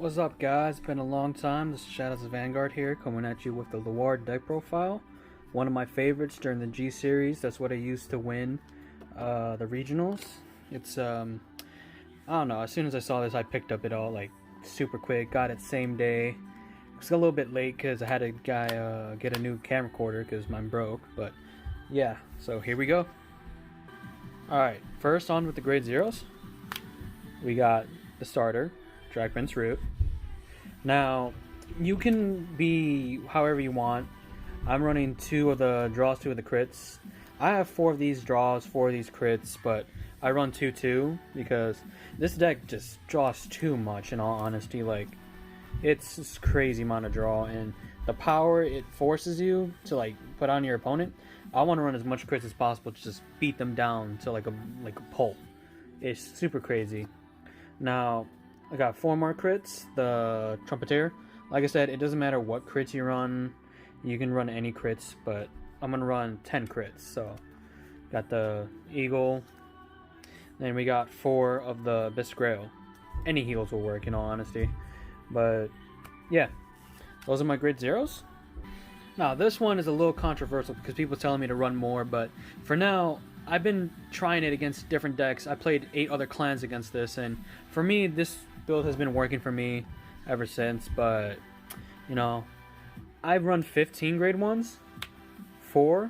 What's up, guys? It's been a long time. This is Shadows of Vanguard here, coming at you with the Luard deck profile. One of my favorites during the G series. That's what I used to win the regionals. It's I don't know. As soon as I saw this, I picked up it all like super quick. Got it same day. It's a little bit late because I had a guy get a new camcorder because mine broke. But yeah, so here we go. All right, first on with the grade zeros. We got the starter, Drag Prince Root. Now, you can be however you want. I'm running 2 of the draws, 2 of the crits. I have 4 of these draws, 4 of these crits, but I run 2-2 because this deck just draws too much, in all honesty. Like, it's this crazy amount of draw, and the power it forces you to like put on your opponent. I want to run as much crits as possible to just beat them down to like a pulp. It's super crazy. Now, I got 4 more crits. The Trumpeter. Like I said, it doesn't matter what crits you run. You can run any crits, but I'm going to run 10 crits. So, got the Eagle. Then we got 4 of the Abyss Grail. Any heals will work, in all honesty. But, yeah. Those are my grade zeros. Now, this one is a little controversial because people are telling me to run more, but for now, I've been trying it against different decks. I played 8 other clans against this, and for me, this build has been working for me ever since. But, you know, I've run 15 grade 1s, 4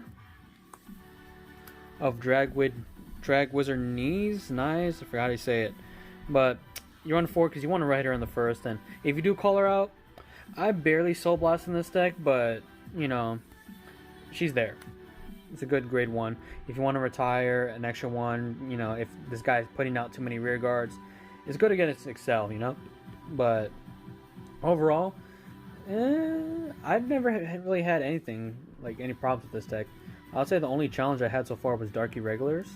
of Drag Wizard Knees, I forgot how to say it. But you run 4 because you want to ride her in the first, and if you do call her out, I barely Soul Blast in this deck, but, you know, she's there. It's a good grade 1. If you want to retire an extra one, you know, if this guy's putting out too many rear guards, it's good to get its Excel, you know? But overall, I've never really had anything, like any problems with this deck. I'll say the only challenge I had so far was Dark Irregulars.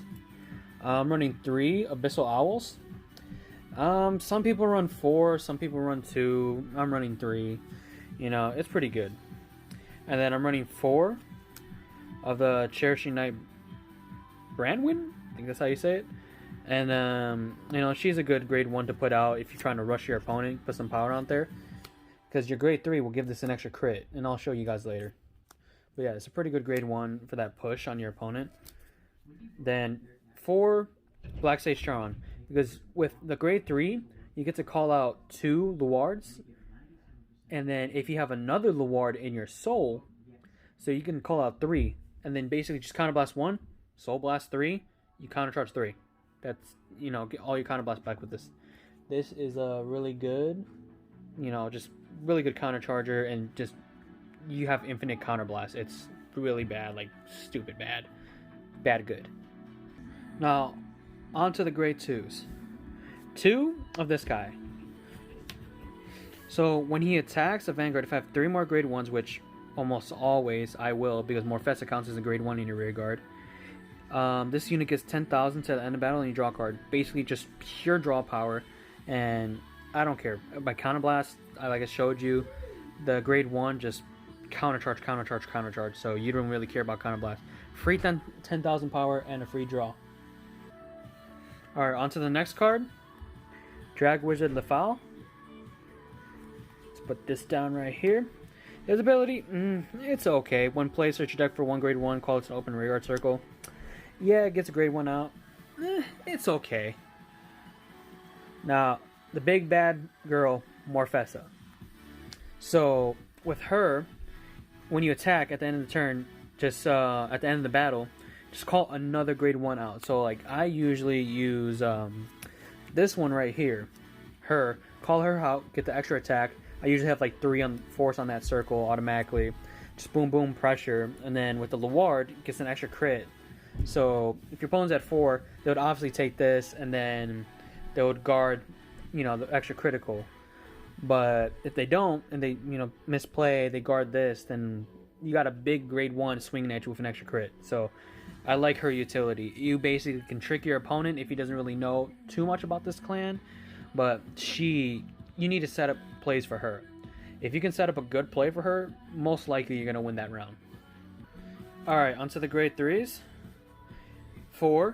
I'm running 3 Abyssal Owls. Some people run 4, some people run 2. I'm running 3. You know, it's pretty good. And then I'm running 4 of the Cherishing Knight Brandwin, I think that's how you say it. And you know, she's a good grade 1 to put out if you're trying to rush your opponent, put some power out there, because your grade 3 will give this an extra crit, and I'll show you guys later. But yeah, it's a pretty good grade 1 for that push on your opponent. Then 4 Black Sage Charon, because with the grade 3 you get to call out 2 Luards, and then if you have another Luard in your soul, so you can call out 3, and then basically just counter blast 1, soul blast 3, you counter charge 3. That's, you know, get all your counter blast back with this. This is a really good, you know, just really good counter charger, and just you have infinite counter blast. It's really bad, like stupid bad, good. Now, on to the grade 2s. 2 of this guy. So when he attacks a Vanguard, if I have 3 more grade 1s, which almost always I will, because Morfessa counts as a grade 1 in your rear guard. This unit gets 10,000 to the end of battle and you draw a card. Basically just pure draw power, and I don't care. By Counter Blast, like I showed you, the grade 1 just counter charge, so you don't really care about Counter Blast. Free 10,000 power and a free draw. Alright, on to the next card. Drag Wizard Lefal. Let's put this down right here. His ability, it's okay. When play, search your deck for 1 grade 1, call it an open rear guard circle. Yeah, it gets a grade 1 out. It's okay. Now, the big bad girl, Morfessa. So, with her, when you attack at the end of the turn, just at the end of the battle, just call another grade 1 out. So, like, I usually use this one right here. Her, call her out, get the extra attack. I usually have like 3 on force on that circle automatically. Just boom, boom, pressure. And then with the Luard, it gets an extra crit. So if your opponent's at 4, they would obviously take this, and then they would guard, you know, the extra critical. But if they don't, and they, you know, misplay, they guard this, then you got a big grade 1 swinging at you with an extra crit. So I like her utility. You basically can trick your opponent if he doesn't really know too much about this clan. But you need to set up plays for her. If you can set up a good play for her, most likely you're going to win that round. Alright, onto the grade 3s. 4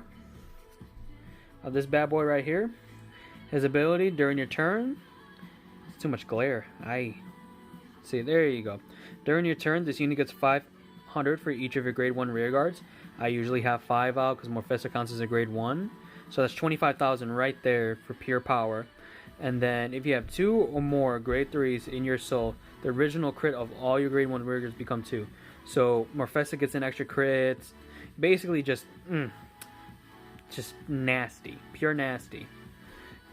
of this bad boy right here. His ability during your turn, too much glare. See, there you go. During your turn, this unit gets 500 for each of your grade 1 rear guards. I usually have 5 out because Morfessa counts as a grade 1. So that's 25,000 right there for pure power. And then if you have 2 or more grade 3s in your soul, the original crit of all your grade 1 rear guards become 2. So Morfessa gets an extra crit. Basically just nasty. Pure nasty.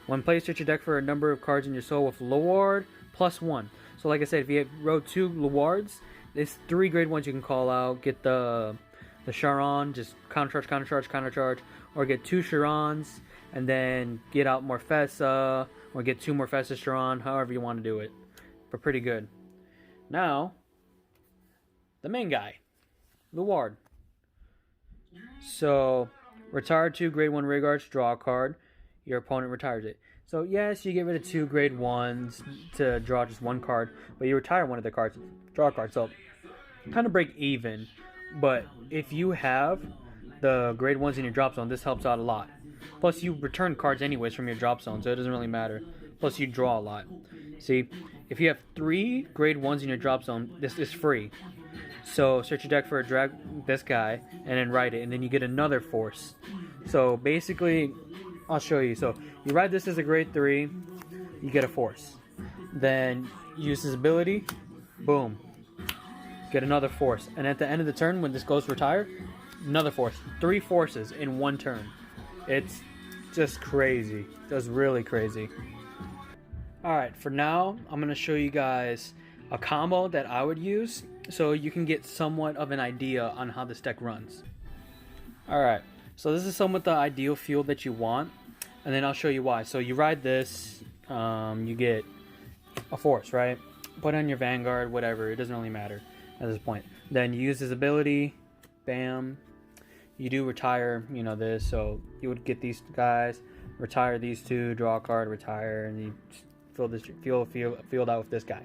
When placed, search your deck for a number of cards in your soul with Luard +1. So like I said, if you wrote 2 Luards, there's 3 grade 1s you can call out. Get the Charon, just counter charge, or get 2 Charons and then get out Morfessa, or get 2 Morfessa Charon, however you want to do it. But pretty good. Now, the main guy, Luard. So, retire 2 grade 1 rear guards, draw a card. Your opponent retires it. So yes, you get rid of 2 grade 1s to draw just 1 card, but you retire one of the cards, draw a card. So, kind of break even. But if you have the grade 1s in your drop zone, this helps out a lot. Plus, you return cards anyways from your drop zone, so it doesn't really matter. Plus, you draw a lot. See, if you have 3 grade 1s in your drop zone, this is free. So, search your deck for a drag this guy, and then write it, and then you get another force. So, basically, I'll show you. So, you write this as a grade 3, you get a force. Then, use his ability, boom. Get another force. And at the end of the turn, when this goes retire, another force. 3 forces in 1 turn. It's just crazy. Just really crazy. Alright, for now, I'm going to show you guys a combo that I would use so you can get somewhat of an idea on how this deck runs. Alright, so this is somewhat the ideal field that you want, and then I'll show you why. So you ride this, you get a force, right? Put on your Vanguard, whatever, it doesn't really matter at this point. Then you use his ability, bam. You do retire, you know, this, so you would get these guys, retire these 2, draw a card, retire, and you fill this field out with this guy.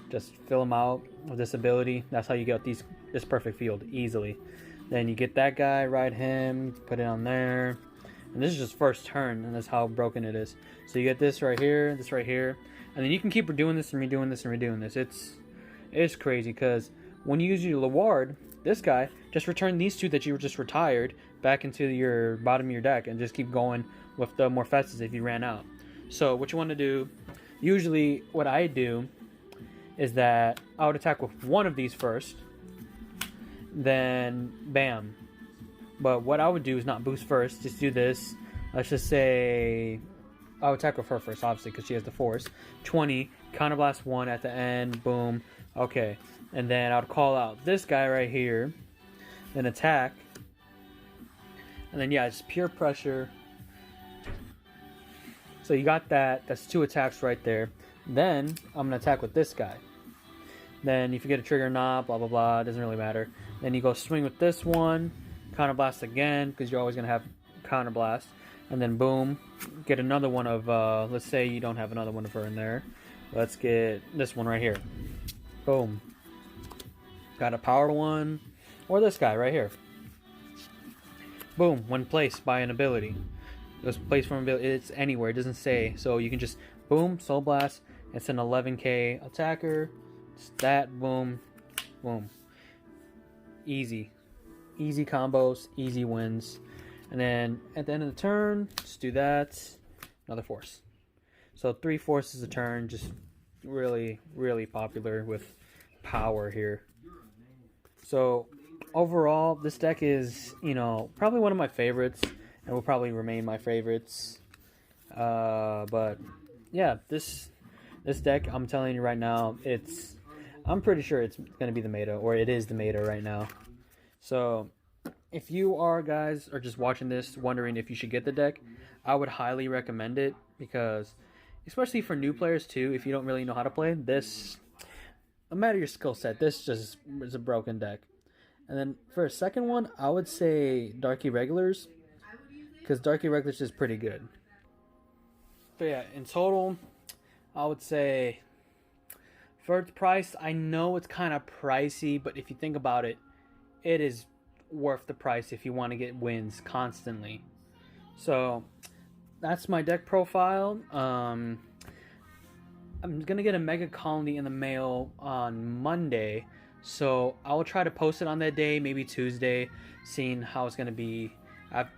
Just fill them out with this ability. That's how you get this perfect field easily. Then you get that guy, ride him, put it on there, and this is just first turn, and that's how broken it is. So you get this right here, and then you can keep redoing this and redoing this and redoing this. It's crazy because when you use your Luard, this guy, just return these 2 that you just retired back into your bottom of your deck and just keep going with the Morfessas if you ran out. So what you want to do, usually what I do is that I would attack with one of these first, then bam. But what I would do is not boost first, just do this. Let's just say I would attack with her first, obviously, because she has the force. 20, counterblast 1 at the end, boom. Okay, and then I would call out this guy right here, then attack, and then yeah, just pure pressure. So you got that. That's 2 attacks right there. Then I'm gonna attack with this guy. Then if you get a trigger or not, blah blah blah, it doesn't really matter. Then you go swing with this one, counterblast again, because you're always gonna have counterblast, and then boom, get another one of let's say you don't have another one of her in there. Let's get this one right here. Boom. Got a powered one, or this guy right here. Boom, when placed by an ability. It was placed from ability, it's anywhere, it doesn't say. So you can just boom, Soul Blast. It's an 11k attacker. It's that, boom, boom. Easy. Easy combos, easy wins. And then at the end of the turn, just do that. Another force. So 3 forces a turn, just really, really popular with power here. So overall, this deck is, you know, probably one of my favorites, and will probably remain my favorites. But yeah, this deck, I'm telling you right now, I'm pretty sure it's going to be the meta, or it is the meta right now. So if you guys are just watching this wondering if you should get the deck, I would highly recommend it, because especially for new players too, if you don't really know how to play this, no matter your skill set, this just is a broken deck. And then for a second one, I would say Darky Regulars, because Darky Regulars is pretty good. But yeah, in total, I would say for its price, I know it's kind of pricey, but if you think about it, it is worth the price if you want to get wins constantly. So that's my deck profile. I'm gonna get a Mega Colony in the mail on Monday, so I will try to post it on that day, maybe Tuesday, seeing how it's gonna be.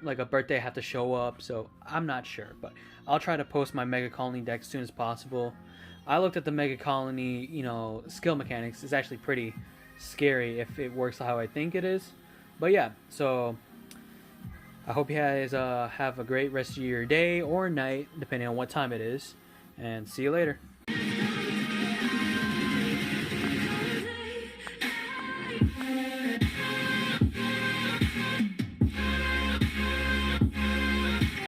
Like a birthday, I have to show up, so I'm not sure, but I'll try to post my Mega Colony deck as soon as possible. I looked at the Mega Colony, skill mechanics. It's actually pretty scary if it works how I think it is. But yeah, so I hope you guys have a great rest of your day or night, depending on what time it is, and see you later.